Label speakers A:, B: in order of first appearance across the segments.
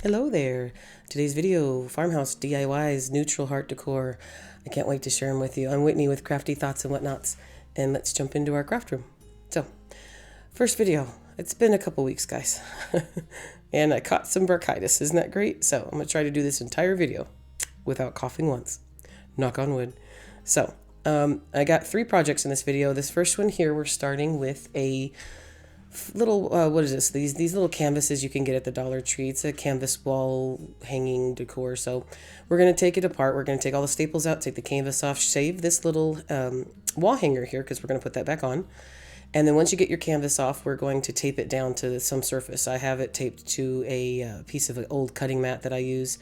A: Hello there. Today's video, Farmhouse DIYs, neutral heart decor. I can't wait to share them with you. I'm Whitney with Crafty Thoughts and Whatnots, and let's jump into our craft room. So, first video. It's been a couple weeks, guys. And I caught some bronchitis. Isn't that great? So, I'm going to try to do this entire video without coughing once. Knock on wood. So, I got 3 projects in this video. This first one here, we're starting with a little what is this, these little canvases you can get at the Dollar Tree. It's a canvas wall hanging decor. So we're going to take it apart. We're going to take all the staples out, take the canvas off, save this little wall hanger here because we're going to put that back on. And then once you get your canvas off, we're going to tape it down to some surface. I have it taped to a piece of an old cutting mat that I use.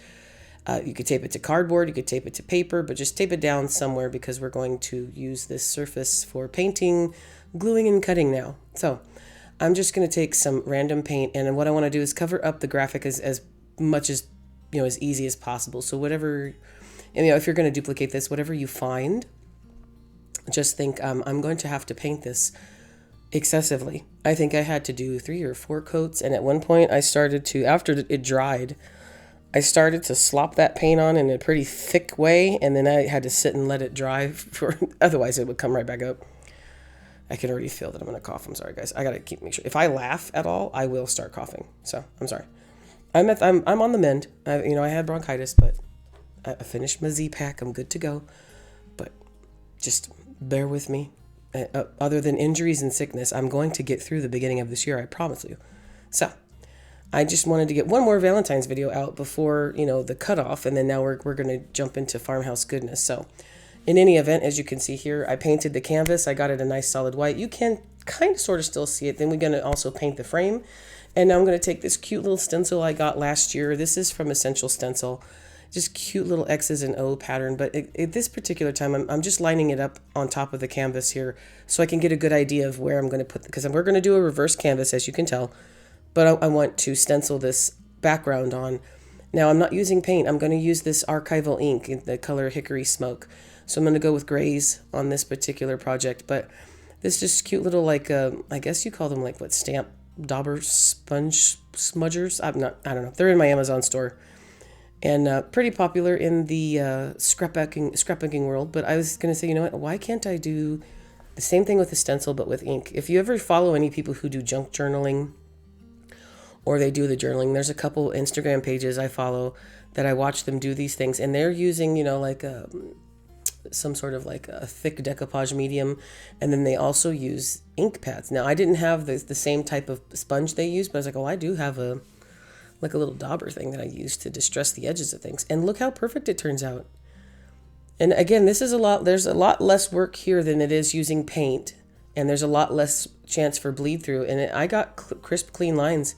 A: You could tape it to cardboard, you could tape it to paper, but just tape it down somewhere because we're going to use this surface for painting, gluing, and cutting now. So I'm just going to take some random paint, and what I want to do is cover up the graphic as much as, as easy as possible. So whatever, if you're going to duplicate this, whatever you find, just think, I'm going to have to paint this excessively. I think I had to do 3 or 4 coats, and at one point I started to, after it dried, I started to slop that paint on in a pretty thick way, and then I had to sit and let it dry, otherwise it would come right back up. I can already feel that I'm going to cough. I'm sorry, guys. I got to make sure. If I laugh at all, I will start coughing. So I'm sorry. I'm on the mend. I had bronchitis, but I finished my Z-Pack. I'm good to go. But just bear with me. Other than injuries and sickness, I'm going to get through the beginning of this year. I promise you. So I just wanted to get one more Valentine's video out before, the cutoff. And then now we're going to jump into Farmhouse goodness. So in any event, as you can see here, I painted the canvas. I got it a nice solid white. You can kind of sort of still see it. Then we're going to also paint the frame. And now I'm going to take this cute little stencil I got last year. This is from Essential Stencil. Just cute little X's and O pattern. But at this particular time, I'm just lining it up on top of the canvas here so I can get a good idea of where I'm going to put, because we're going to do a reverse canvas, as you can tell. But I want to stencil this background on. Now, I'm not using paint. I'm going to use this archival ink in the color Hickory Smoke. So I'm going to go with grays on this particular project. But this just cute little, I guess you call them stamp dauber sponge smudgers. I don't know. They're in my Amazon store. And pretty popular in the scrapbooking world. But I was going to say, you know what? Why can't I do the same thing with a stencil but with ink? If you ever follow any people who do junk journaling, or they do the journaling, there's a couple Instagram pages I follow that I watch them do these things. And they're using, some sort of a thick decoupage medium, and then they also use ink pads. Now, I didn't have the same type of sponge they use, but I was like, oh, I do have a little dauber thing that I use to distress the edges of things, and look how perfect it turns out. And again, there's a lot less work here than it is using paint, and there's a lot less chance for bleed through, and I got crisp, clean lines,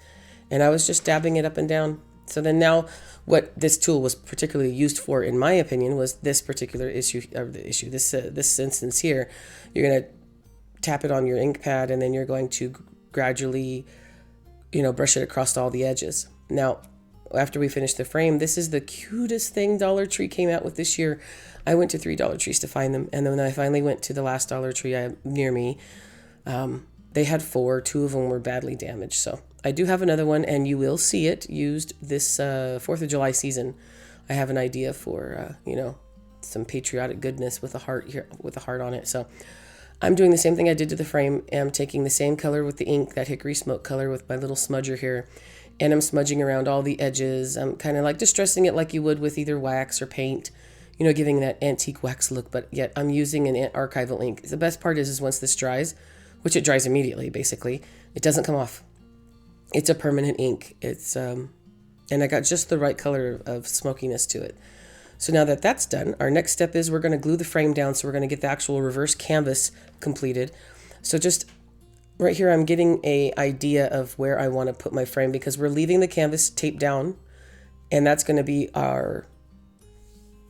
A: and I was just dabbing it up and down. So then now, what this tool was particularly used for, in my opinion, was this particular this instance here. You're going to tap it on your ink pad, and then you're going to gradually, brush it across all the edges. Now, after we finish the frame, this is the cutest thing Dollar Tree came out with this year. I went to 3 Dollar Trees to find them, and then when I finally went to the last Dollar Tree near me, they had 4. 2 of them were badly damaged. So I do have another one, and you will see it used this 4th of July season. I have an idea for, some patriotic goodness with a heart here, with a heart on it. So I'm doing the same thing I did to the frame. I'm taking the same color with the ink, that Hickory Smoke color, with my little smudger here, and I'm smudging around all the edges. I'm kind of distressing it like you would with either wax or paint, giving that antique wax look, but yet I'm using an archival ink. The best part is once this dries, which it dries immediately, basically, it doesn't come off. It's a permanent ink. It's and I got just the right color of smokiness to it. So now that that's done, our next step is we're going to glue the frame down. So we're going to get the actual reverse canvas completed. So just right here, I'm getting a idea of where I want to put my frame, because we're leaving the canvas taped down, and that's going to be our.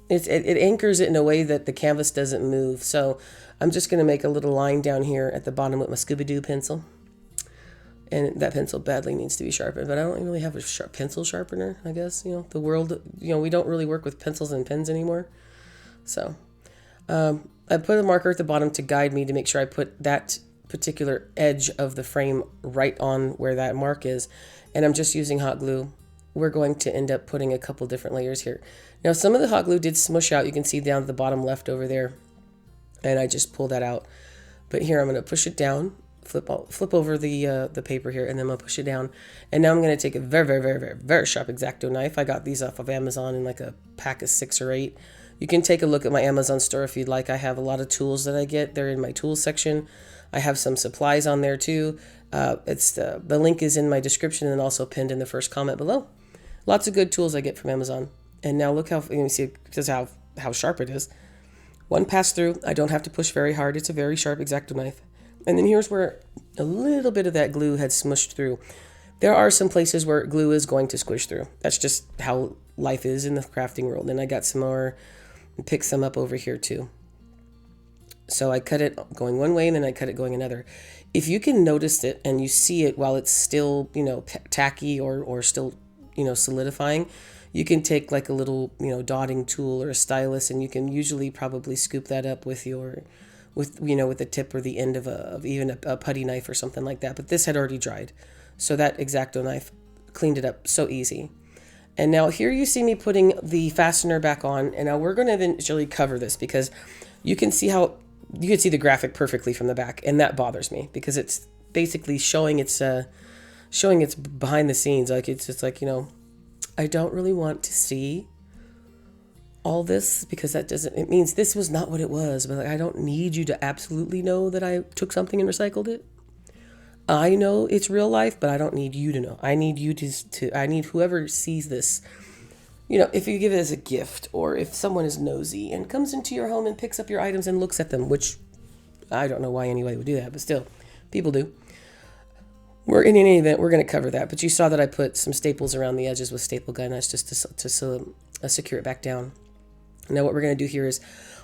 A: It anchors it in a way that the canvas doesn't move. So I'm just going to make a little line down here at the bottom with my Scooby-Doo pencil. And that pencil badly needs to be sharpened, but I don't really have a pencil sharpener, I guess. The world, we don't really work with pencils and pens anymore. So I put a marker at the bottom to guide me, to make sure I put that particular edge of the frame right on where that mark is. And I'm just using hot glue we're going to end up putting a couple different layers here. Now, some of the hot glue did smush out. You can see down at the bottom left over there, and I just pulled that out. But here I'm going to push it down, flip over the paper here, and then I'm going to push it down. And now I'm going to take a very, very, very, very, very sharp X-Acto knife. I got these off of Amazon in like a pack of 6 or 8. You can take a look at my Amazon store if you'd like. I have a lot of tools that I get. They're in my tools section. I have some supplies on there too. The link is in my description and also pinned in the first comment below. Lots of good tools I get from Amazon. And now look how, you can see just how sharp it is. One pass through. I don't have to push very hard. It's a very sharp X-Acto knife. And then here's where a little bit of that glue had smushed through. There are some places where glue is going to squish through. That's just how life is in the crafting world. And I got some more and picked some up over here too. So I cut it going one way and then I cut it going another. If you can notice it and you see it while it's still, tacky or still, solidifying, you can take like a little, dotting tool or a stylus, and you can usually probably scoop that up with the tip or the end of even a putty knife or something like that. But this had already dried. So that X-Acto knife cleaned it up so easy. And now here you see me putting the fastener back on, and now we're going to eventually cover this because you can see the graphic perfectly from the back, and that bothers me because it's basically showing its behind the scenes. Like it's just like, I don't really want to see all this because it means this was not what it was. But like, I don't need you to absolutely know that I took something and recycled it. I know it's real life, but I don't need you to know. I need you I need whoever sees this, if you give it as a gift, or if someone is nosy and comes into your home and picks up your items and looks at them, which I don't know why anybody would do that, but still, people do. In any event, we're going to cover that. But you saw that I put some staples around the edges with staple gun. That's just to secure it back down. Now what we're going to do here is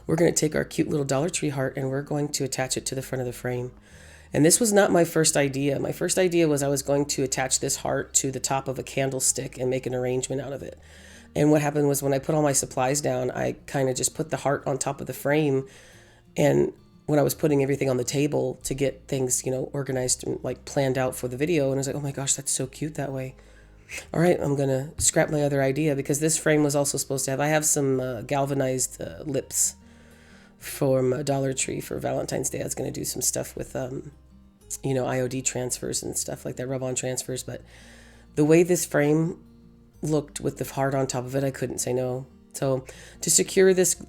A: we're going to take our cute little Dollar Tree heart and we're going to attach it to the front of the frame. And this was not my first idea. My first idea was I was going to attach this heart to the top of a candlestick and make an arrangement out of it. And what happened was when I put all my supplies down, I kind of just put the heart on top of the frame. And when I was putting everything on the table to get things, organized and like planned out for the video, and I was like, oh my gosh, that's so cute that way. All right, I'm going to scrap my other idea because this frame was also supposed to I have some galvanized lips from Dollar Tree for Valentines Day. I was going to do some stuff with, IOD transfers and stuff like that, rub-on transfers. But the way this frame looked with the heart on top of it, I couldn't say no. So to secure this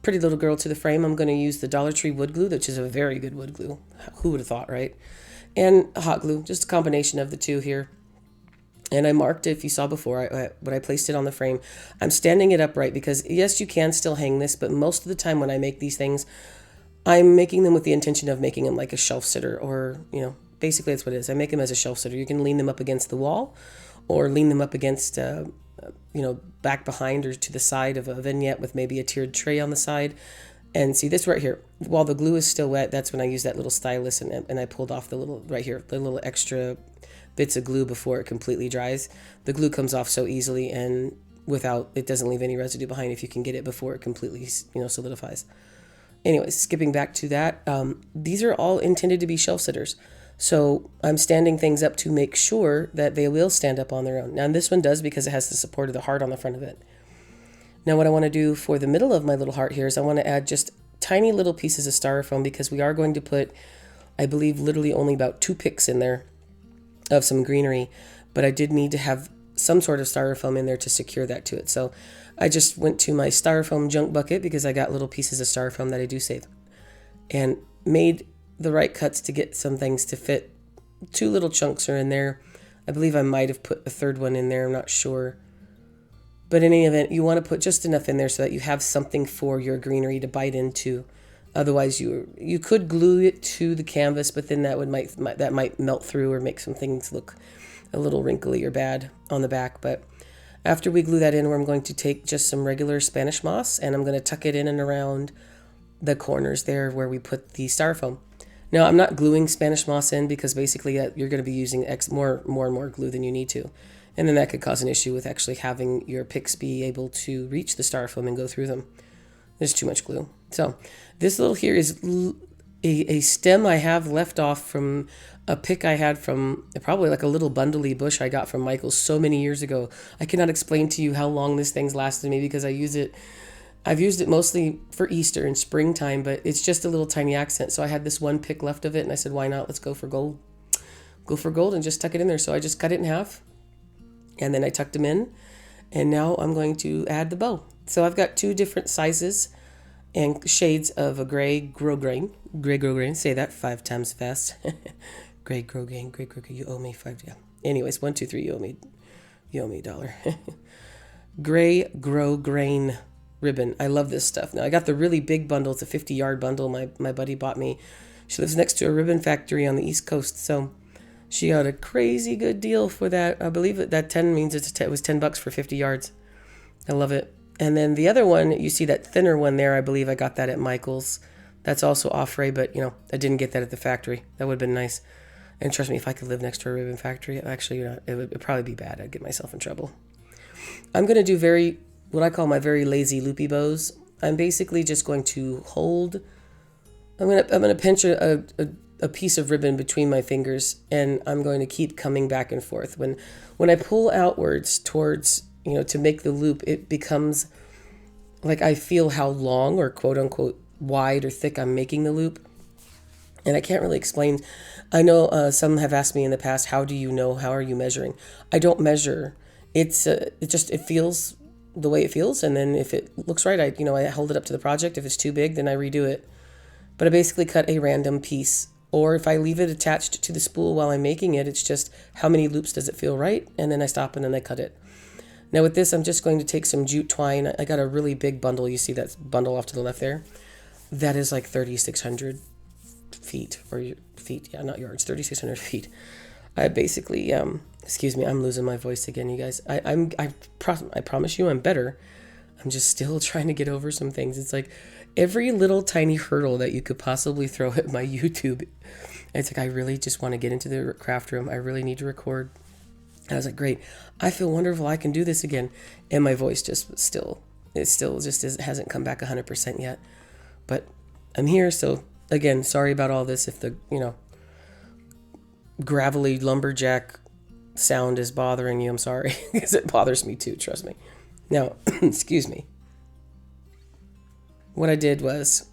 A: pretty little girl to the frame, I'm going to use the Dollar Tree wood glue, which is a very good wood glue. Who would have thought, right? And hot glue, just a combination of the two here. And I marked it, if you saw before, when I placed it on the frame. I'm standing it upright because, yes, you can still hang this, but most of the time when I make these things, I'm making them with the intention of making them like a shelf sitter, or, basically that's what it is. I make them as a shelf sitter. You can lean them up against the wall or lean them up against, back behind or to the side of a vignette with maybe a tiered tray on the side. And see this right here, while the glue is still wet, that's when I use that little stylus and I pulled off the little extra bits of glue before it completely dries. The glue comes off so easily and it doesn't leave any residue behind if you can get it before it completely, solidifies. Anyways, skipping back to that, these are all intended to be shelf sitters. So I'm standing things up to make sure that they will stand up on their own. Now this one does because it has the support of the heart on the front of it. Now what I want to do for the middle of my little heart here is I want to add just tiny little pieces of styrofoam because we are going to put, I believe, literally only about 2 picks in there of some greenery, but I did need to have some sort of styrofoam in there to secure that to it. So I just went to my styrofoam junk bucket because I got little pieces of styrofoam that I do save and made the right cuts to get some things to fit. 2 little chunks are in there. I believe I might have put a third one in there. I'm not sure. But in any event, you want to put just enough in there so that you have something for your greenery to bite into. Otherwise, you could glue it to the canvas, but then that might melt through or make some things look a little wrinkly or bad on the back. But after we glue that in, I'm going to take just some regular Spanish moss and I'm going to tuck it in and around the corners there where we put the styrofoam. Now, I'm not gluing Spanish moss in because basically you're going to be using more and more glue than you need to. And then that could cause an issue with actually having your picks be able to reach the styrofoam and go through them. There's too much glue. So this little here a stem I have left off from a pick I had from probably like a little bundly bush I got from Michael's so many years ago. I cannot explain to you how long this thing's lasted me because I've used it mostly for Easter and springtime, but it's just a little tiny accent. So I had this one pick left of it and I said, why not? Let's go for gold. Go for gold and just tuck it in there. So I just cut it in half and then I tucked them in. And now I'm going to add the bow. So I've got 2 different sizes and shades of a gray grosgrain. Gray grosgrain. Say that 5 times fast. Gray grosgrain. Gray grosgrain. You owe me 5. Yeah. Anyways, 1, 2, 3. You owe me $1. Gray grosgrain ribbon. I love this stuff. Now I got the really big bundle. It's a 50-yard bundle my buddy bought me. She lives next to a ribbon factory on the East Coast. So she got a crazy good deal for that. I believe that 10 means it was $10 for 50 yards. I love it. And then the other one, you see that thinner one there, I believe I got that at Michael's. That's also off-ray, but, I didn't get that at the factory. That would have been nice. And trust me, if I could live next to a ribbon factory, actually, it would probably be bad. I'd get myself in trouble. I'm going to do what I call my very lazy loopy bows. I'm basically just going to hold, I'm going to pinch a piece of ribbon between my fingers, and I'm going to keep coming back and forth. When I pull outwards towards, to make the loop, it becomes like I feel how long or quote unquote wide or thick I'm making the loop. And I can't really explain. I know some have asked me in the past, how do you know? How are you measuring? I don't measure. It feels the way it feels. And then if it looks right, I hold it up to the project. If it's too big, then I redo it. But I basically cut a random piece. Or if I leave it attached to the spool while I'm making it, it's just how many loops does it feel right? And then I stop and then I cut it. Now with this, I'm just going to take some jute twine. I got a really big bundle. You see that bundle off to the left there? That is like 3,600 feet, or feet. Yeah, not yards, 3,600 feet. I basically, excuse me, I'm losing my voice again, you guys. I promise you I'm better. I'm just still trying to get over some things. It's like every little tiny hurdle that you could possibly throw at my YouTube. It's like, I really just want to get into the craft room. I really need to record. I was like, great, I feel wonderful. I can do this again. And my voice hasn't come back 100% yet. But I'm here. So again, sorry about all this. If the, gravelly lumberjack sound is bothering you, I'm sorry, because it bothers me too. Trust me. Now, excuse me. What I did was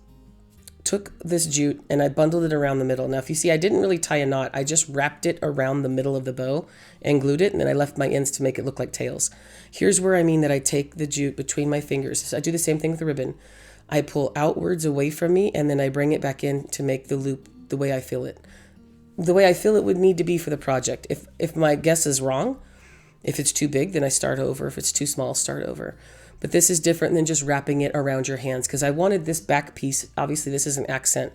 A: took this jute and I bundled it around the middle. Now, if you see, I didn't really tie a knot. I just wrapped it around the middle of the bow and glued it, and then I left my ends to make it look like tails. Here's where I mean that I take the jute between my fingers. So I do the same thing with the ribbon. I pull outwards away from me, and then I bring it back in to make the loop the way I feel it. The way I feel it would need to be for the project. If my guess is wrong, if it's too big, then I start over. If it's too small, start over. But this is different than just wrapping it around your hands, because I wanted this back piece. Obviously, this is an accent.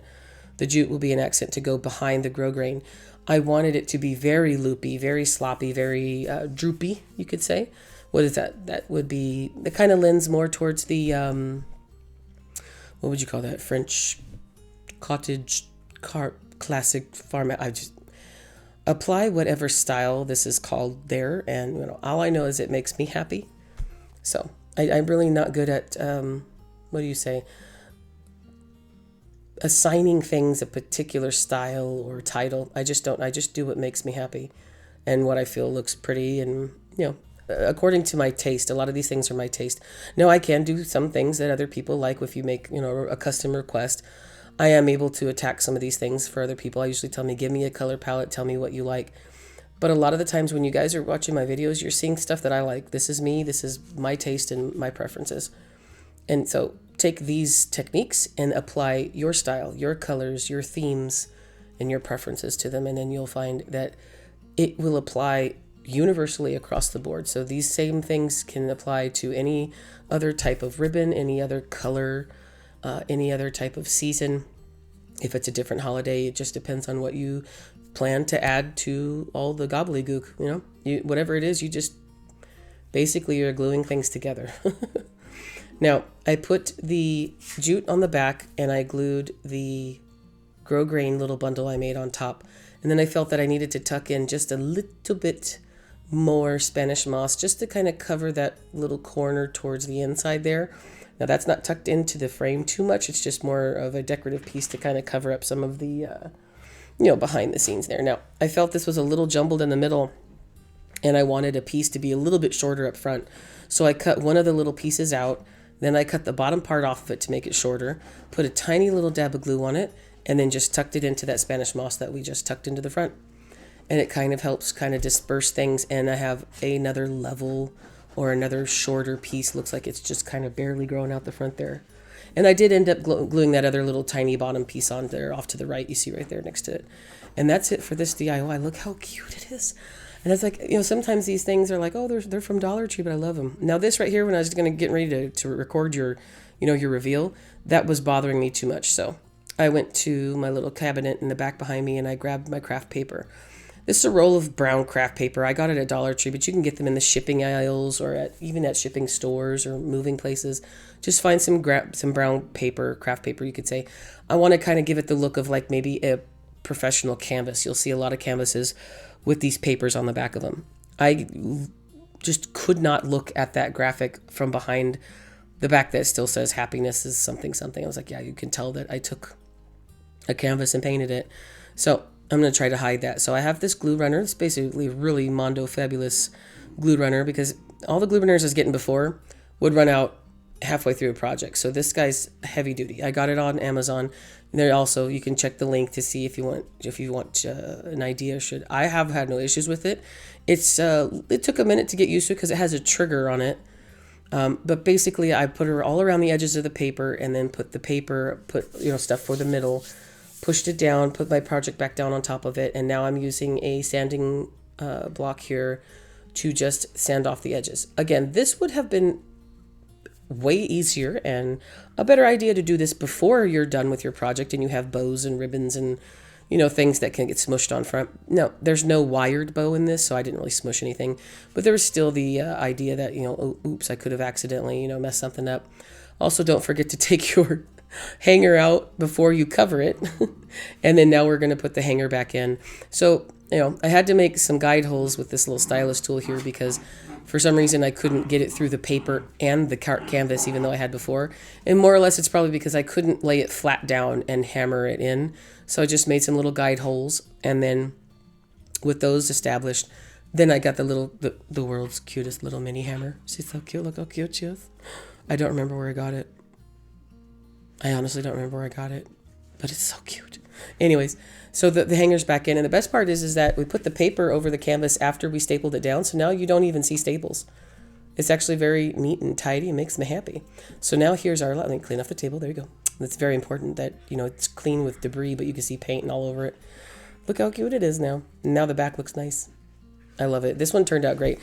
A: The jute will be an accent to go behind the grosgrain. I wanted it to be very loopy, very sloppy, very droopy, you could say. What is that? That would be, that kind of lends more towards the, what would you call that? French cottage classic farm. I just apply whatever style this is called there. And all I know is it makes me happy. So I'm really not good at, what do you say? Assigning things a particular style or title. I just don't. I just do what makes me happy and what I feel looks pretty, and according to my taste. A lot of these things are my taste. Now, I can do some things that other people like. If you make a custom request, I am able to attack some of these things for other people. I usually tell me, give me a color palette, tell me what you like. But a lot of the times when you guys are watching my videos, you're seeing stuff that I like. This is me, this is my taste and my preferences. And so take these techniques and apply your style, your colors, your themes, and your preferences to them. And then you'll find that it will apply universally across the board. So these same things can apply to any other type of ribbon, any other color, any other type of season. If it's a different holiday, it just depends on what you plan to add to all the gobbledygook. Whatever it is, you just basically you're gluing things together. Now, I put the jute on the back and I glued the grosgrain little bundle I made on top. And then I felt that I needed to tuck in just a little bit more Spanish moss just to kind of cover that little corner towards the inside there Now that's not tucked into the frame too much. It's just more of a decorative piece to kind of cover up some of the, behind the scenes there. Now, I felt this was a little jumbled in the middle, and I wanted a piece to be a little bit shorter up front. So I cut one of the little pieces out, then I cut the bottom part off of it to make it shorter, put a tiny little dab of glue on it, and then just tucked it into that Spanish moss that we just tucked into the front. And it kind of helps kind of disperse things, and I have another level or another shorter piece. Looks like it's just kind of barely growing out the front there. And I did end up gluing that other little tiny bottom piece on there off to the right. You see right there next to it. And that's it for this DIY. Look how cute it is. And it's like, sometimes these things are like, oh, they're from Dollar Tree, but I love them. Now this right here, when I was going to get ready to record your reveal, that was bothering me too much. So I went to my little cabinet in the back behind me, and I grabbed my craft paper. This is a roll of brown craft paper. I got it at Dollar Tree, but you can get them in the shipping aisles or even at shipping stores or moving places. Just find some brown paper, craft paper, you could say. I want to kind of give it the look of like maybe a professional canvas. You'll see a lot of canvases with these papers on the back of them. I just could not look at that graphic from behind the back that still says happiness is something something. I was like, yeah, you can tell that I took a canvas and painted it. So I'm going to try to hide that. So I have this glue runner. It's basically a really Mondo Fabulous glue runner, because all the glue runners I was getting before would run out halfway through a project. So this guy's heavy duty. I got it on Amazon. And there also, you can check the link to see if you want an idea. I have had no issues with it. It took a minute to get used to because it has a trigger on it. But basically, I put her all around the edges of the paper, and then put stuff for the middle, pushed it down, put my project back down on top of it, and now I'm using a sanding block here to just sand off the edges. Again, this would have been way easier and a better idea to do this before you're done with your project and you have bows and ribbons and things that can get smushed on front. No, there's no wired bow in this, so I didn't really smush anything, but there was still the idea that oops, I could have accidentally messed something up. Also, don't forget to take your hanger out before you cover it. And then now we're going to put the hanger back in. So I had to make some guide holes with this little stylus tool here, because for some reason I couldn't get it through the paper and the canvas, even though I had before. And more or less it's probably because I couldn't lay it flat down and hammer it in. So I just made some little guide holes, and then with those established, then I got the world's cutest little mini hammer. She's so cute. Look how cute she is. I don't remember where I got it. I honestly don't remember where I got it, but it's so cute. Anyways, so the hanger's back in, and the best part is that we put the paper over the canvas after we stapled it down, so now you don't even see staples. It's actually very neat and tidy and makes me happy. So now here's let me clean off the table. There you go. It's very important that, it's clean with debris, but you can see paint and all over it. Look how cute it is now. Now the back looks nice. I love it. This one turned out great.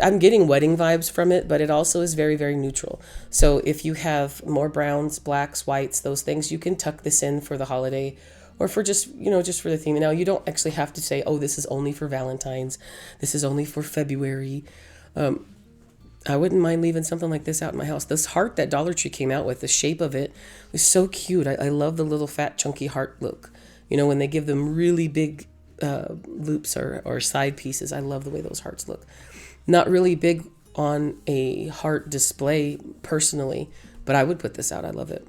A: I'm getting wedding vibes from it, but it also is very, very neutral. So if you have more browns, blacks, whites, those things, you can tuck this in for the holiday, or for just for the theme. Now, you don't actually have to say, oh, this is only for Valentine's. This is only for February. I wouldn't mind leaving something like this out in my house. This heart that Dollar Tree came out with, the shape of it was so cute. I love the little fat, chunky heart look. When they give them really big loops or side pieces. I love the way those hearts look. Not really big on a heart display personally, but I would put this out. I love it.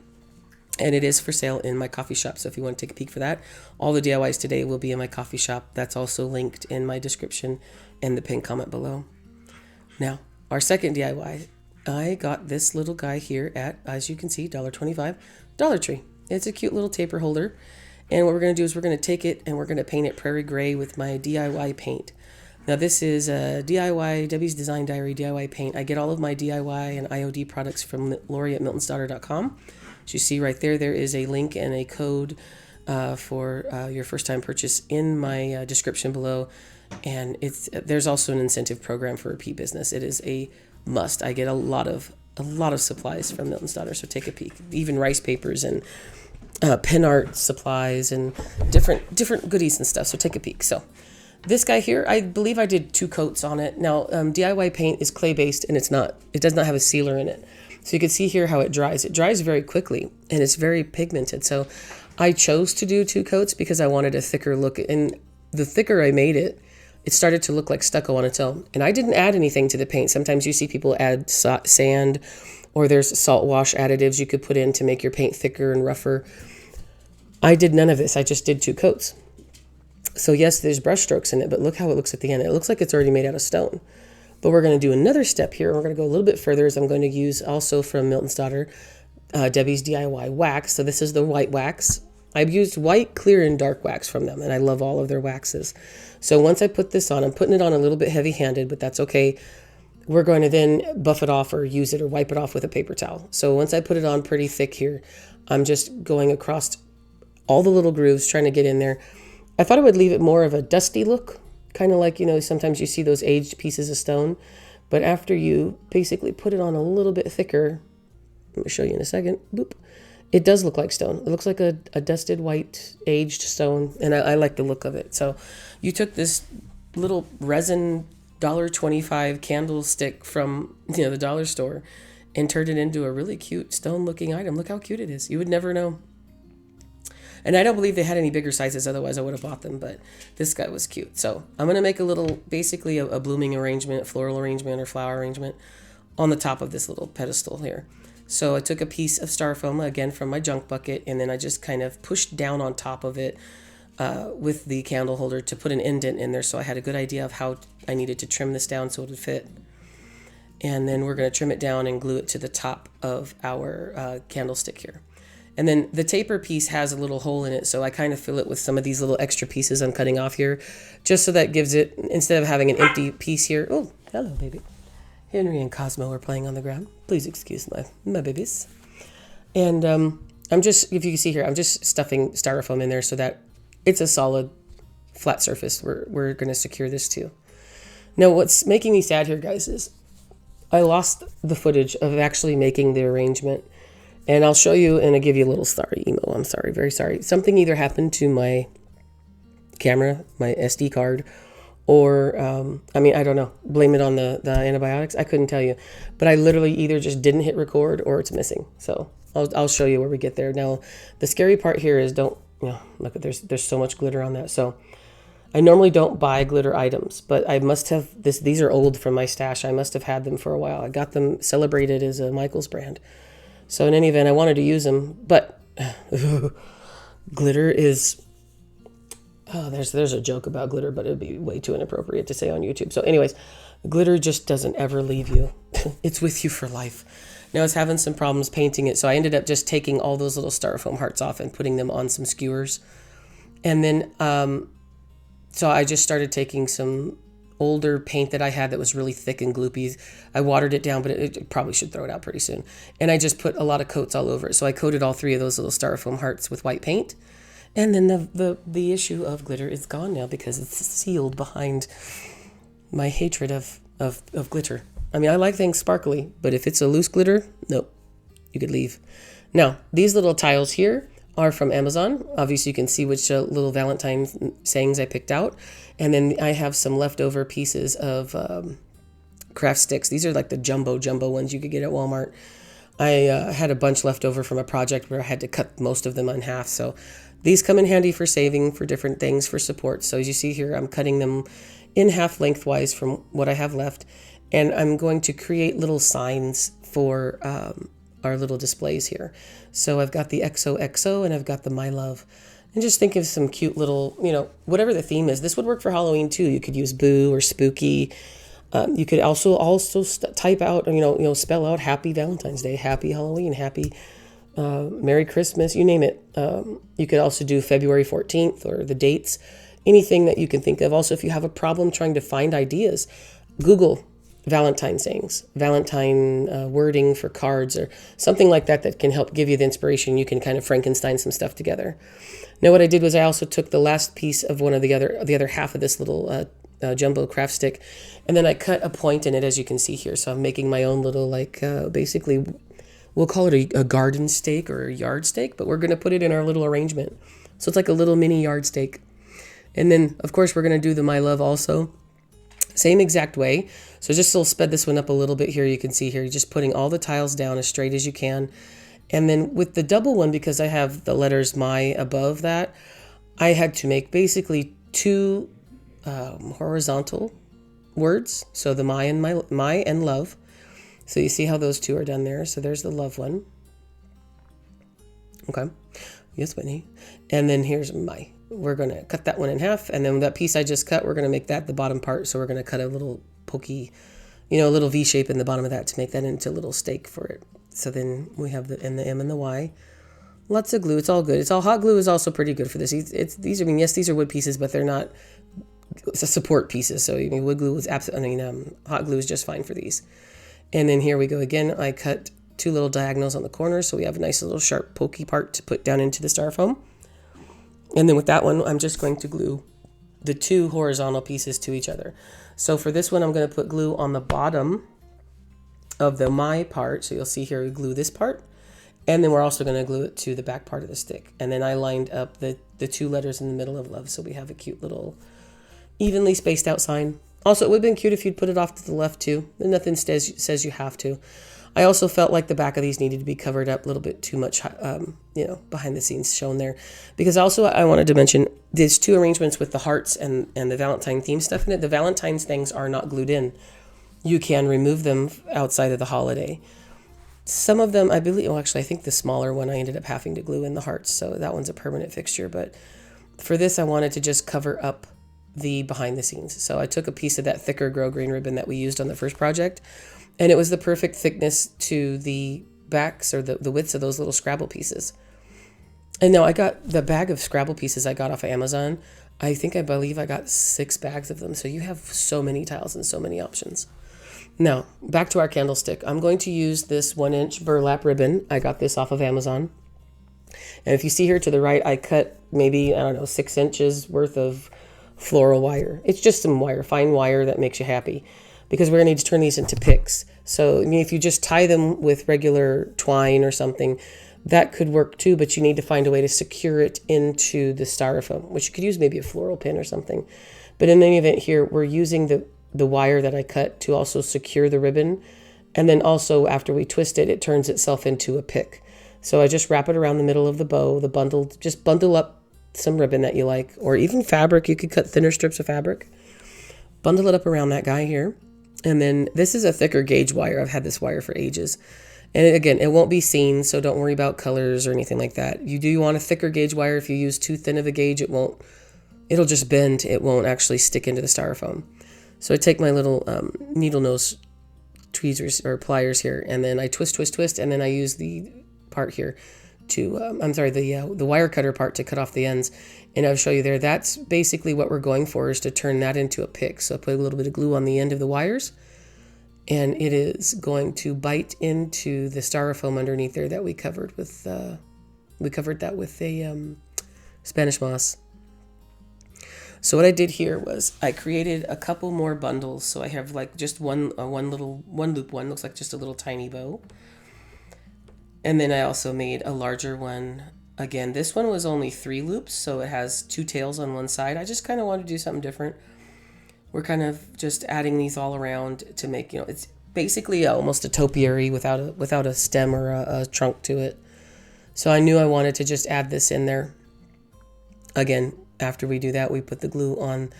A: And it is for sale in my coffee shop. So if you want to take a peek for that, all the DIYs today will be in my coffee shop. That's also linked in my description and the pinned comment below. Now, our second DIY, I got this little guy here at, as you can see, $1.25 Dollar Tree. It's a cute little taper holder. And what we're going to do is we're going to take it and we're going to paint it prairie gray with my DIY paint. Now this is a DIY, Debbie's Design Diary DIY paint. I get all of my DIY and IOD products from Lori at miltonsdaughter.com. As you see right there, there is a link and a code for your first time purchase in my description below. And there's also an incentive program for repeat business. It is a must. I get a lot of supplies from Milton's Daughter, so take a peek. Even rice papers and pen art supplies and different goodies and stuff. So take a peek. So this guy here, I believe I did 2 coats on it. Now DIY paint is clay based, and it does not have a sealer in it. So you can see here how it dries. It dries very quickly, and it's very pigmented. So I chose to do 2 coats because I wanted a thicker look. And the thicker I made it, it started to look like stucco on its own. And I didn't add anything to the paint. Sometimes you see people add sand or there's salt wash additives you could put in to make your paint thicker and rougher. I did none of this. I just did 2 coats. So yes, there's brush strokes in it, but look how it looks at the end. It looks like it's already made out of stone. But we're going to do another step here. We're going to go a little bit further, as I'm going to use also from Milton's Daughter, Debbie's DIY wax. So this is the white wax. I've used white, clear, and dark wax from them, and I love all of their waxes. So once I put this on, I'm putting it on a little bit heavy-handed, but that's okay. We're going to then buff it off or use it or wipe it off with a paper towel. So once I put it on pretty thick here, I'm just going across all the little grooves, trying to get in there. I thought it would leave it more of a dusty look, kind of like, you know, sometimes you see those aged pieces of stone. But after you basically put it on a little bit thicker, I'm going to show you in a second, boop, it does look like stone. It looks like a dusted white aged stone, and I like the look of it. So you took this little resin $1.25 candlestick from, you know, the dollar store and turned it into a really cute stone looking item. Look how cute it is. You would never know. And I don't believe they had any bigger sizes, otherwise I would have bought them, but this guy was cute. So I'm going to make a little, basically a blooming arrangement, floral arrangement or flower arrangement on the top of this little pedestal here. So I took a piece of styrofoam, again from my junk bucket, and then I just kind of pushed down on top of it with the candle holder to put an indent in there, so I had a good idea of how I needed to trim this down so it would fit. And then we're going to trim it down and glue it to the top of our candlestick here. And then the taper piece has a little hole in it, so I kind of fill it with some of these little extra pieces I'm cutting off here, just so that gives it, instead of having an empty piece here. Oh, hello, baby. Henry and Cosmo are playing on the ground. Please excuse my babies. And I'm just, if you can see here, I'm just stuffing styrofoam in there so that it's a solid, flat surface we're going to secure this to. Now, what's making me sad here, guys, is I lost the footage of actually making the arrangement. And I'll show you, and I'll give you a little sorry emo. I'm sorry, very sorry. Something either happened to my camera, my SD card, or, I mean, I don't know. Blame it on the antibiotics. I couldn't tell you. But I literally either just didn't hit record or it's missing. So I'll show you where we get there. Now, the scary part here is look at, there's so much glitter on that. So I normally don't buy glitter items, but I must have these are old from my stash. I must have had them for a while. I got them celebrated as a Michaels brand. So in any event, I wanted to use them, but glitter is, there's a joke about glitter, but it'd be way too inappropriate to say on YouTube. So anyways, glitter just doesn't ever leave you. It's with you for life. Now I was having some problems painting it, so I ended up just taking all those little styrofoam hearts off and putting them on some skewers. And then, so I just started taking some older paint that I had that was really thick and gloopy. I watered it down, but it probably should throw it out pretty soon. And I just put a lot of coats all over it. So I coated all 3 of those little styrofoam hearts with white paint. And then the issue of glitter is gone now because it's sealed behind my hatred of glitter. I mean, I like things sparkly, but if it's a loose glitter, nope, you could leave. Now, these little tiles here are from Amazon. Obviously, you can see which little Valentine's sayings I picked out. And then I have some leftover pieces of craft sticks. These are like the jumbo ones you could get at Walmart. I had a bunch left over from a project where I had to cut most of them in half. So these come in handy for saving, for different things, for support. So as you see here, I'm cutting them in half lengthwise from what I have left. And I'm going to create little signs for our little displays here. So I've got the XOXO and I've got the My Love. And just think of some cute little, whatever the theme is. This would work for Halloween too. You could use boo or spooky. You could also type out, spell out Happy Valentine's Day, Happy Halloween, Happy Merry Christmas, you name it. You could also do February 14th or the dates, anything that you can think of. Also, if you have a problem trying to find ideas, Google Valentine sayings, Valentine wording for cards or something like that can help give you the inspiration. You can kind of Frankenstein some stuff together. Now, what I did was I also took the last piece of one of the other half of this little jumbo craft stick, and then I cut a point in it, as you can see here. So I'm making my own little, basically, we'll call it a garden stake or a yard stake, but we're going to put it in our little arrangement. So it's like a little mini yard stake. And then, of course, we're going to do the My Love also. Same exact way. So just to sped this one up a little bit here, you can see here, you're just putting all the tiles down as straight as you can. And then with the double one, because I have the letters My above that, I had to make basically 2 horizontal words. So the My and Love. So you see how those two are done there. So there's the love one. Okay. Yes, Whitney. And then here's my. We're going to cut that one in half. And then that piece I just cut, we're going to make that the bottom part. So we're going to cut a little pokey, a little V shape in the bottom of that to make that into a little stake for it. So then we have the M and the Y. Lots of glue. It's all good. It's all hot glue is also pretty good for this. Yes, these are wood pieces, but they're not support pieces. So wood glue is hot glue is just fine for these. And then here we go again. I cut two little diagonals on the corners, so we have a nice little sharp pokey part to put down into the styrofoam. And then with that one, I'm just going to glue the two horizontal pieces to each other. So for this one, I'm going to put glue on the bottom of the my part. So you'll see here we glue this part. And then we're also going to glue it to the back part of the stick. And then I lined up the two letters in the middle of love. So we have a cute little evenly spaced out sign. Also, it would have been cute if you'd put it off to the left too. Nothing says you have to. I also felt like the back of these needed to be covered up a little bit too much, behind the scenes shown there. Because also I wanted to mention there's two arrangements with the hearts and the Valentine theme stuff in it. The Valentine's things are not glued in. You can remove them outside of the holiday. Some of them, I believe, I think the smaller one I ended up having to glue in the hearts. So that one's a permanent fixture. But for this, I wanted to just cover up the behind the scenes. So I took a piece of that thicker grow green ribbon that we used on the first project. And it was the perfect thickness to the backs or the widths of those little Scrabble pieces. And now I got the bag of Scrabble pieces I got off of Amazon. I believe I got 6 bags of them. So you have so many tiles and so many options. Now, back to our candlestick. I'm going to use this 1-inch burlap ribbon. I got this off of Amazon. And if you see here to the right, I cut maybe, 6 inches worth of floral wire. It's just some wire, fine wire that makes you happy. Because we're going to need to turn these into picks. So if you just tie them with regular twine or something, that could work too, but you need to find a way to secure it into the styrofoam, which you could use maybe a floral pin or something. But in any event here, we're using the wire that I cut to also secure the ribbon. And then also after we twist it, it turns itself into a pick. So I just wrap it around the middle of the bow, just bundle up some ribbon that you like, or even fabric. You could cut thinner strips of fabric. Bundle it up around that guy here. And then this is a thicker gauge wire. I've had this wire for ages. And again, it won't be seen, so don't worry about colors or anything like that. You do want a thicker gauge wire. If you use too thin of a gauge, it'll just bend. It won't actually stick into the styrofoam. So I take my little needle nose tweezers or pliers here, and then I twist, and then I use the part here to, the wire cutter part to cut off the ends. And I'll show you there. That's basically what we're going for, is to turn that into a pick. So I put a little bit of glue on the end of the wires, and it is going to bite into the styrofoam underneath there that we covered with, a Spanish moss. So what I did here was I created a couple more bundles. So I have like just one loop one, looks like just a little tiny bow. And then I also made a larger one. Again, this one was only 3 loops, so it has 2 tails on one side. I just kind of wanted to do something different. We're kind of just adding these all around to make, it's basically almost a topiary without a stem or a trunk to it. So I knew I wanted to just add this in there. Again, after we do that, we put the glue on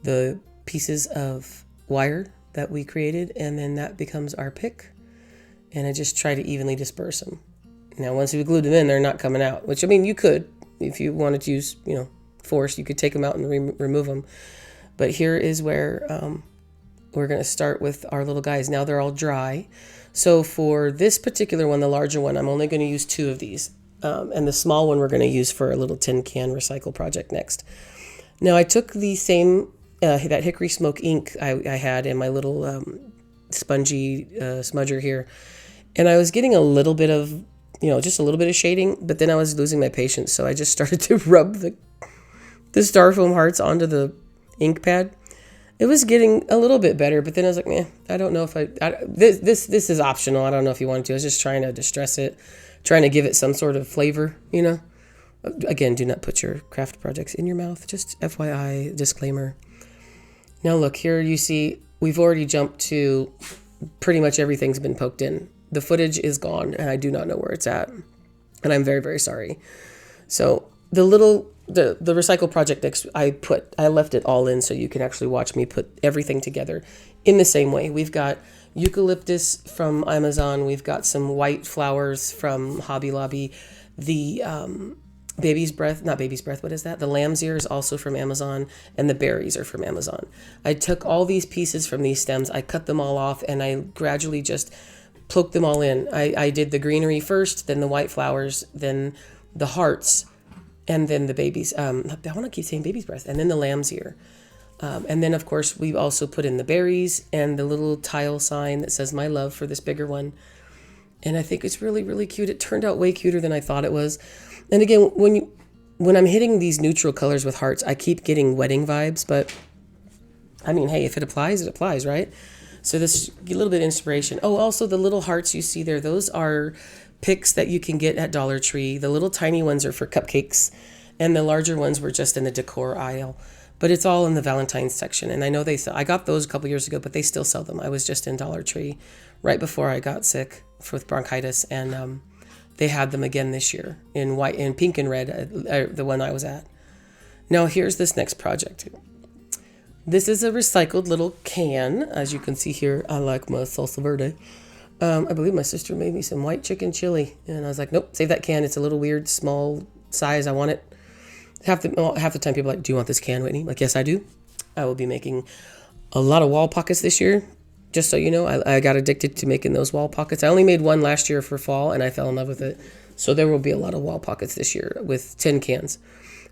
A: the pieces of wire that we created, and then that becomes our pick. And I just try to evenly disperse them. Now, once we glued them in, they're not coming out, which, you could, if you wanted to use, force, you could take them out and remove them. But here is where we're going to start with our little guys. Now they're all dry. So for this particular one, the larger one, I'm only going to use 2 of these. And the small one we're going to use for a little tin can recycle project next. Now, I took the same, that hickory smoke ink I had in my little spongy smudger here. And I was getting a little bit of, just a little bit of shading, but then I was losing my patience. So I just started to rub the styrofoam hearts onto the ink pad. It was getting a little bit better, but then I was like, I don't know if this is optional. I don't know if you wanted to. I was just trying to distress it, trying to give it some sort of flavor, Again, do not put your craft projects in your mouth. Just FYI, disclaimer. Now look, here you see we've already jumped to pretty much everything's been poked in. The footage is gone, and I do not know where it's at. And I'm very, very sorry. So the recycle project next, I left it all in so you can actually watch me put everything together in the same way. We've got eucalyptus from Amazon. We've got some white flowers from Hobby Lobby. The baby's breath, not baby's breath, what is that? The lamb's ear is also from Amazon, and the berries are from Amazon. I took all these pieces from these stems, I cut them all off, and I gradually just poked them all in. I did the greenery first, then the white flowers, then the hearts, and then the baby's, I want to keep saying baby's breath, and then the lamb's ear. And then, of course, we also put in the berries and the little tile sign that says my love for this bigger one. And I think it's really, really cute. It turned out way cuter than I thought it was. And again, when I'm hitting these neutral colors with hearts, I keep getting wedding vibes. But, I mean, hey, if it applies, right? So this, a little bit of inspiration. Oh, also the little hearts you see there, those are picks that you can get at Dollar Tree. The little tiny ones are for cupcakes, and the larger ones were just in the decor aisle. But it's all in the Valentines section. And I know they sell, I got those a couple years ago, but they still sell them. I was just in Dollar Tree right before I got sick with bronchitis, and they had them again this year in white, in pink and red, the one I was at. Now here's this next project. This is a recycled little can. As you can see here, I like my salsa verde. I believe my sister made me some white chicken chili, and I was like, nope, save that can. It's a little weird, small size. I want it. Half the time people are like, do you want this can, Whitney? Like, yes, I do. I will be making a lot of wall pockets this year. Just so you know, I got addicted to making those wall pockets. I only made one last year for fall, and I fell in love with it. So there will be a lot of wall pockets this year with tin cans.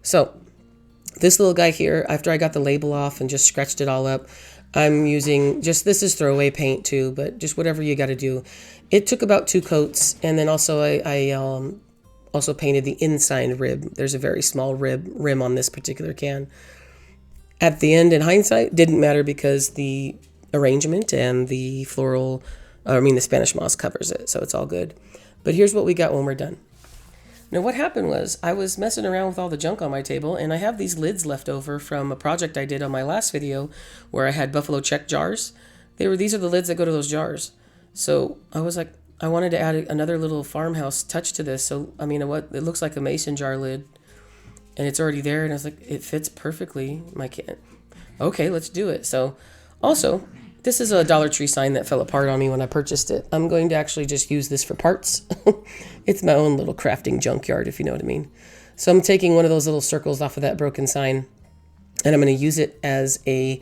A: So this little guy here, after I got the label off and just scratched it all up, I'm using just, this is throwaway paint too, but just whatever you got to do. It took about 2 coats, and then also I also painted the inside rib. There's a very small rim on this particular can. At the end, in hindsight, didn't matter because the arrangement and the floral, the Spanish moss covers it, so it's all good. But here's what we got when we're done. Now what happened was I was messing around with all the junk on my table, and I have these lids left over from a project I did on my last video where I had buffalo check jars. These are the lids that go to those jars. So I was like, I wanted to add another little farmhouse touch to this. So, it looks like a mason jar lid, and it's already there. And I was like, it fits perfectly. Okay, let's do it. So also, this is a Dollar Tree sign that fell apart on me when I purchased it. I'm going to actually just use this for parts. It's my own little crafting junkyard, if you know what I mean. So I'm taking one of those little circles off of that broken sign, and I'm going to use it as a,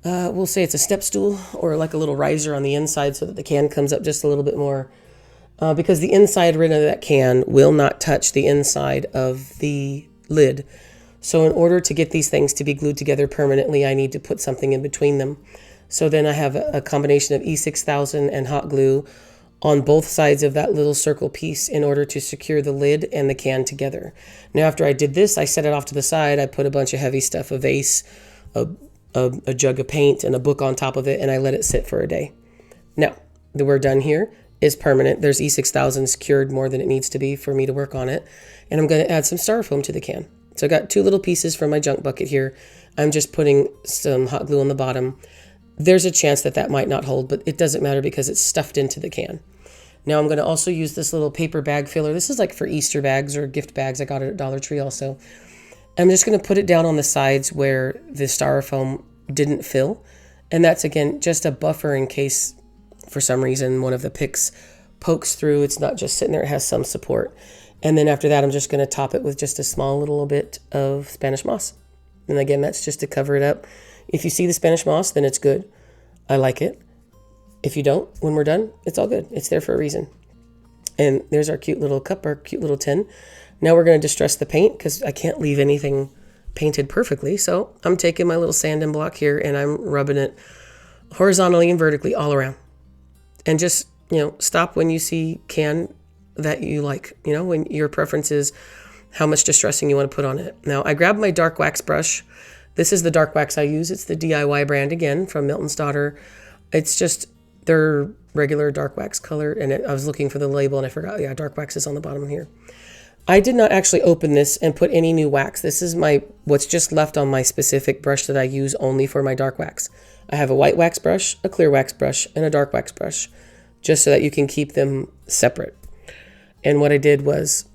A: we'll say it's a step stool or like a little riser on the inside so that the can comes up just a little bit more. Because the inside rim of that can will not touch the inside of the lid. So in order to get these things to be glued together permanently, I need to put something in between them. So then I have a combination of E6000 and hot glue on both sides of that little circle piece in order to secure the lid and the can together. Now after I did this, I set it off to the side. I put a bunch of heavy stuff, a vase, a jug of paint, and a book on top of it, and I let it sit for a day. Now, the we're done here is permanent. There's E6000 secured more than it needs to be for me to work on it. And I'm going to add some styrofoam to the can. So I got 2 little pieces from my junk bucket here. I'm just putting some hot glue on the bottom. There's a chance that that might not hold, but it doesn't matter because it's stuffed into the can. Now I'm going to also use this little paper bag filler. This is like for Easter bags or gift bags. I got it at Dollar Tree also. I'm just going to put it down on the sides where the styrofoam didn't fill. And that's, again, just a buffer in case for some reason one of the picks pokes through. It's not just sitting there. It has some support. And then after that, I'm just going to top it with just a small little bit of Spanish moss. And again, that's just to cover it up. If you see the Spanish moss, then it's good. I like it. If you don't, when we're done, it's all good. It's there for a reason. And there's our cute little cup, our cute little tin. Now we're going to distress the paint because I can't leave anything painted perfectly. So I'm taking my little sanding block here and I'm rubbing it horizontally and vertically all around. And just, stop when you see can that you like, when your preference is how much distressing you want to put on it. Now I grabbed my dark wax brush. This is the dark wax I use. It's the DIY brand again from Milton's Daughter. It's just their regular dark wax color. And I was looking for the label and I forgot. Yeah, dark wax is on the bottom here. I did not actually open this and put any new wax. This is what's just left on my specific brush that I use only for my dark wax. I have a white wax brush, a clear wax brush, and a dark wax brush, just so that you can keep them separate. And what I did was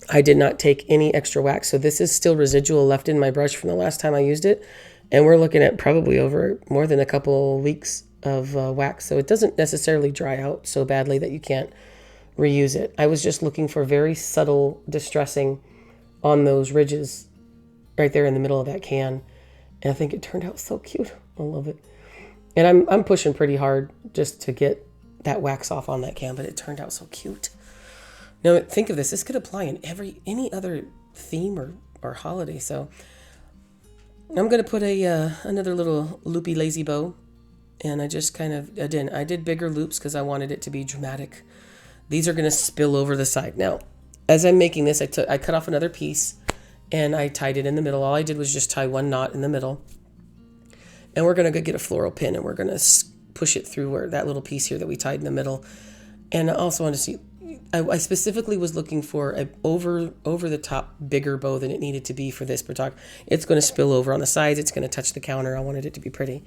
A: I did not take any extra wax. So this is still residual left in my brush from the last time I used it. And we're looking at probably over more than a couple weeks of wax, so it doesn't necessarily dry out so badly that you can't reuse it. I was just looking for very subtle distressing on those ridges right there in the middle of that can, and I think it turned out so cute. I love it. And I'm pushing pretty hard just to get that wax off on that can, but it turned out so cute. Now think of this. This could apply in any other theme or holiday. So I'm going to put another little loopy lazy bow. And I just kind of, I did bigger loops because I wanted it to be dramatic. These are going to spill over the side. Now, as I'm making this, I cut off another piece and I tied it in the middle. All I did was just tie one knot in the middle. And we're going to go get a floral pin and we're going to push it through where that little piece here that we tied in the middle. And I also want to see, I specifically was looking for a over the top bigger bow than it needed to be for this product. It's going to spill over on the sides. It's going to touch the counter. I wanted it to be pretty.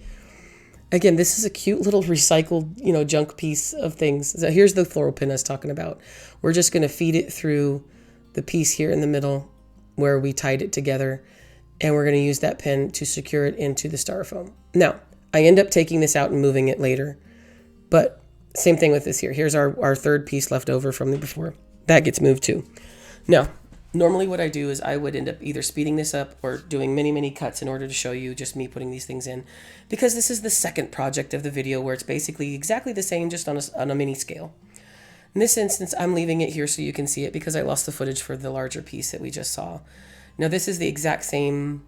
A: Again, this is a cute little recycled, junk piece of things. So here's the floral pin I was talking about. We're just going to feed it through the piece here in the middle where we tied it together. And we're going to use that pin to secure it into the styrofoam. Now, I end up taking this out and moving it later. But same thing with this here. Here's our third piece left over from the before. That gets moved too. Now, normally what I do is I would end up either speeding this up or doing many, many cuts in order to show you just me putting these things in. Because this is the second project of the video where it's basically exactly the same, just on a mini scale. In this instance, I'm leaving it here so you can see it because I lost the footage for the larger piece that we just saw. Now, this is the exact same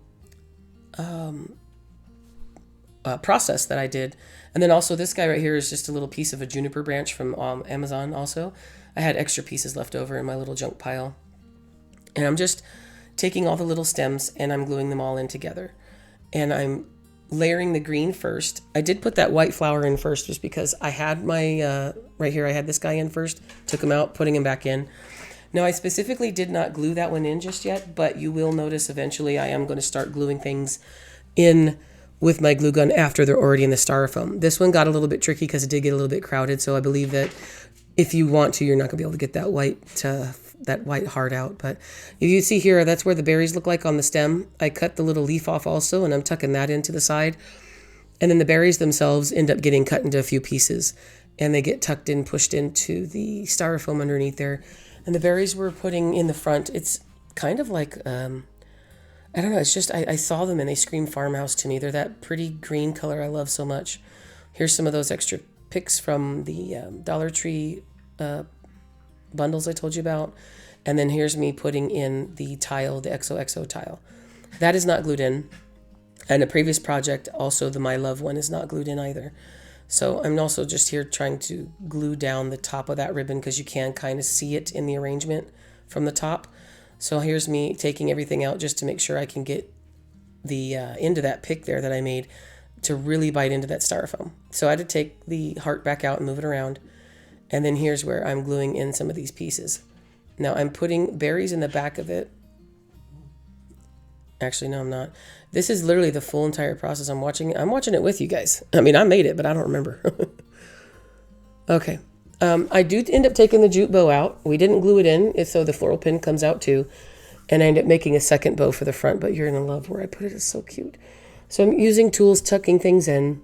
A: process that I did. And then also this guy right here is just a little piece of a juniper branch from Amazon also. I had extra pieces left over in my little junk pile. And I'm just taking all the little stems and I'm gluing them all in together. And I'm layering the green first. I did put that white flower in first just because I had my, right here, I had this guy in first. Took him out, putting him back in. Now, I specifically did not glue that one in just yet, but you will notice eventually I am going to start gluing things in with my glue gun after they're already in the styrofoam. This one got a little bit tricky because it did get a little bit crowded, so I believe that if you want to, you're not going to be able to get that white heart out. But if you see here, that's where the berries look like on the stem. I cut the little leaf off also, and I'm tucking that into the side. And then the berries themselves end up getting cut into a few pieces, and they get tucked in, pushed into the styrofoam underneath there. And the berries we're putting in the front, it's kind of like, I don't know, it's just, I saw them and they scream farmhouse to me. They're that pretty green color I love so much. Here's some of those extra picks from the Dollar Tree bundles I told you about. And then here's me putting in the tile, the XOXO tile. That is not glued in. And a previous project, also the My Love one, is not glued in either. So I'm also just here trying to glue down the top of that ribbon because you can kind of see it in the arrangement from the top. So here's me taking everything out just to make sure I can get the end of that pick there that I made to really bite into that styrofoam. So I had to take the heart back out and move it around. And then here's where I'm gluing in some of these pieces. Now I'm putting berries in the back of it. Actually, no, I'm not. This is literally the full entire process. I'm watching it with you guys. I mean, I made it, but I don't remember. Okay. I do end up taking the jute bow out. We didn't glue it in, so the floral pin comes out too. And I end up making a second bow for the front, but you're going to love where I put it. It's so cute. So I'm using tools, tucking things in,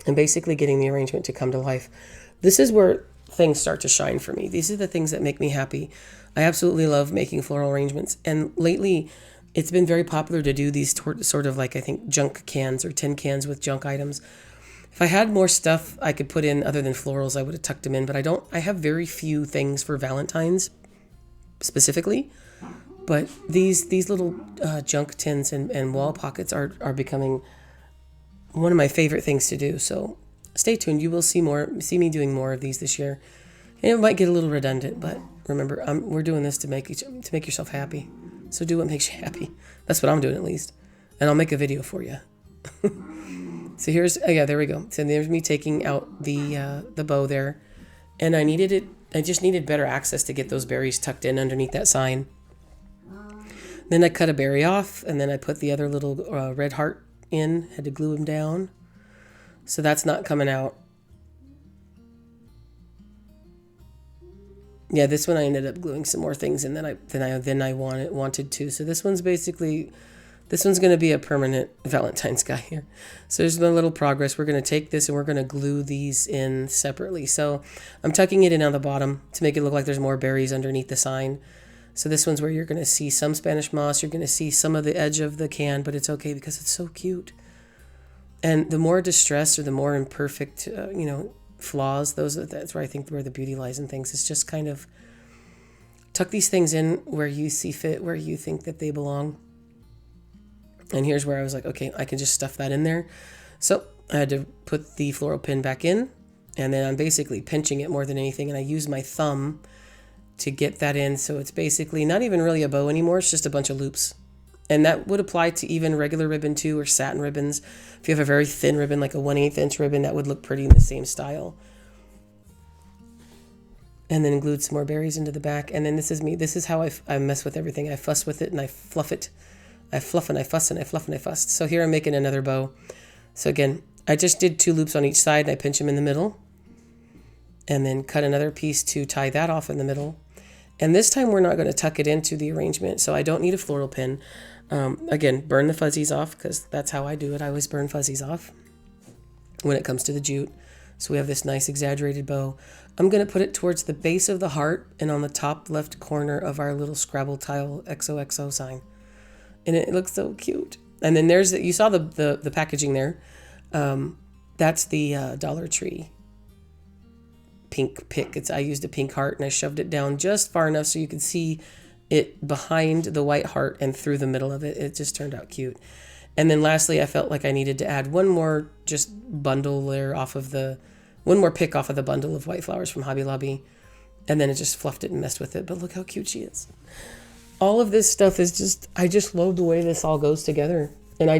A: and basically getting the arrangement to come to life. This is where things start to shine for me. These are the things that make me happy. I absolutely love making floral arrangements. And lately, it's been very popular to do these sort of like, I think, junk cans or tin cans with junk items. If I had more stuff I could put in other than florals, I would have tucked them in. But I don't. I have very few things for Valentines specifically. But these little junk tins and wall pockets are becoming one of my favorite things to do. So stay tuned. You will see me doing more of these this year. And it might get a little redundant, but remember, we're doing this to make yourself happy. So do what makes you happy. That's what I'm doing at least. And I'll make a video for you. So here's, yeah, there we go. So there's me taking out the bow there. And I just needed better access to get those berries tucked in underneath that sign. Then I cut a berry off, and then I put the other little red heart in. Had to glue him down. So that's not coming out. Yeah, this one I ended up gluing some more things in than I wanted to. So this one's basically This one's going to be a permanent Valentine's guy here. So there's been a little progress. We're going to take this and we're going to glue these in separately. So I'm tucking it in on the bottom to make it look like there's more berries underneath the sign. So this one's where you're going to see some Spanish moss. You're going to see some of the edge of the can, but it's okay because it's so cute. And the more distressed or the more imperfect, flaws, that's where I think where the beauty lies in things. It's just kind of tuck these things in where you see fit, where you think that they belong. And here's where I was like, okay, I can just stuff that in there. So I had to put the floral pin back in, and then I'm basically pinching it more than anything. And I use my thumb to get that in. So it's basically not even really a bow anymore. It's just a bunch of loops. And that would apply to even regular ribbon too, or satin ribbons. If you have a very thin ribbon, like a 1/8 inch ribbon, that would look pretty in the same style. And then glued some more berries into the back. And then this is me. This is how I mess with everything. I fuss with it and I fluff it. I fluff and I fuss and I fluff and I fuss. So here I'm making another bow. So again, I just did 2 loops on each side and I pinch them in the middle. And then cut another piece to tie that off in the middle. And this time we're not going to tuck it into the arrangement. So I don't need a floral pin. Again, burn the fuzzies off because that's how I do it. I always burn fuzzies off when it comes to the jute. So we have this nice exaggerated bow. I'm going to put it towards the base of the heart and on the top left corner of our little Scrabble tile XOXO sign. And it looks so cute. And then you saw the packaging there. That's the Dollar Tree pink pick. I used a pink heart and I shoved it down just far enough so you could see it behind the white heart and through the middle of it. It just turned out cute. And then lastly, I felt like I needed to add one more just bundle there one more pick off of the bundle of white flowers from Hobby Lobby. And then it just fluffed it and messed with it. But look how cute she is. All of this stuff is I just love the way this all goes together. And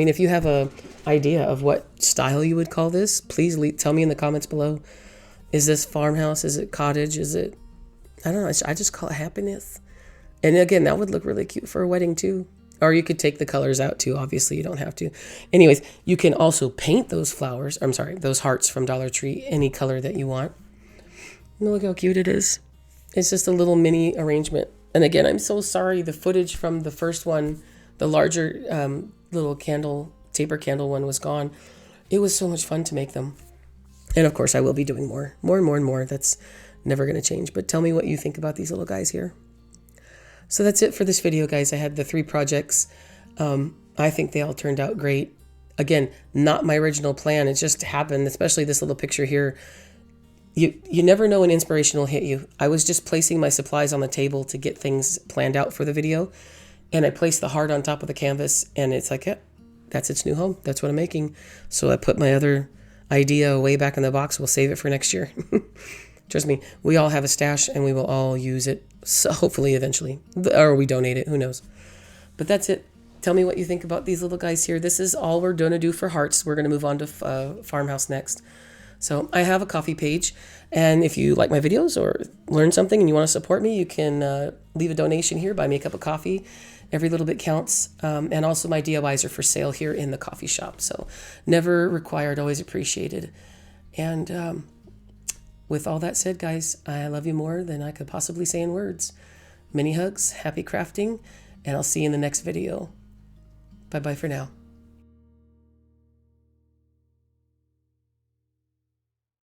A: if you have a idea of what style you would call this, please tell me in the comments below. Is this farmhouse? Is it cottage? Is it, I don't know. I just call it happiness. And again, that would look really cute for a wedding too. Or you could take the colors out too. Obviously, you don't have to. Anyways, you can also paint those those hearts from Dollar Tree any color that you want. And look how cute it is. It's just a little mini arrangement. And again, I'm so sorry. The footage from the first one, the larger little taper candle one was gone. It was so much fun to make them. And of course, I will be doing more and more and more. That's never going to change. But tell me what you think about these little guys here. So that's it for this video, guys. I had the 3 projects. I think they all turned out great. Again, not my original plan. It just happened, especially this little picture here. You never know when inspiration will hit you. I was just placing my supplies on the table to get things planned out for the video. And I placed the heart on top of the canvas. And it's like, yeah, that's its new home. That's what I'm making. So I put my other idea way back in the box. We'll save it for next year. Trust me, we all have a stash and we will all use it. So hopefully eventually, or we donate it, who knows. But that's it. Tell me what you think about these little guys here. This is all we're going to do for hearts. We're going to move on to Farmhouse next. So I have a coffee page, and if you like my videos or learn something and you want to support me, you can leave a donation here, buy me a cup of coffee. Every little bit counts. And also my DIYs are for sale here in the coffee shop. So never required, always appreciated. And with all that said, guys, I love you more than I could possibly say in words. Many hugs, happy crafting, and I'll see you in the next video. Bye-bye for now.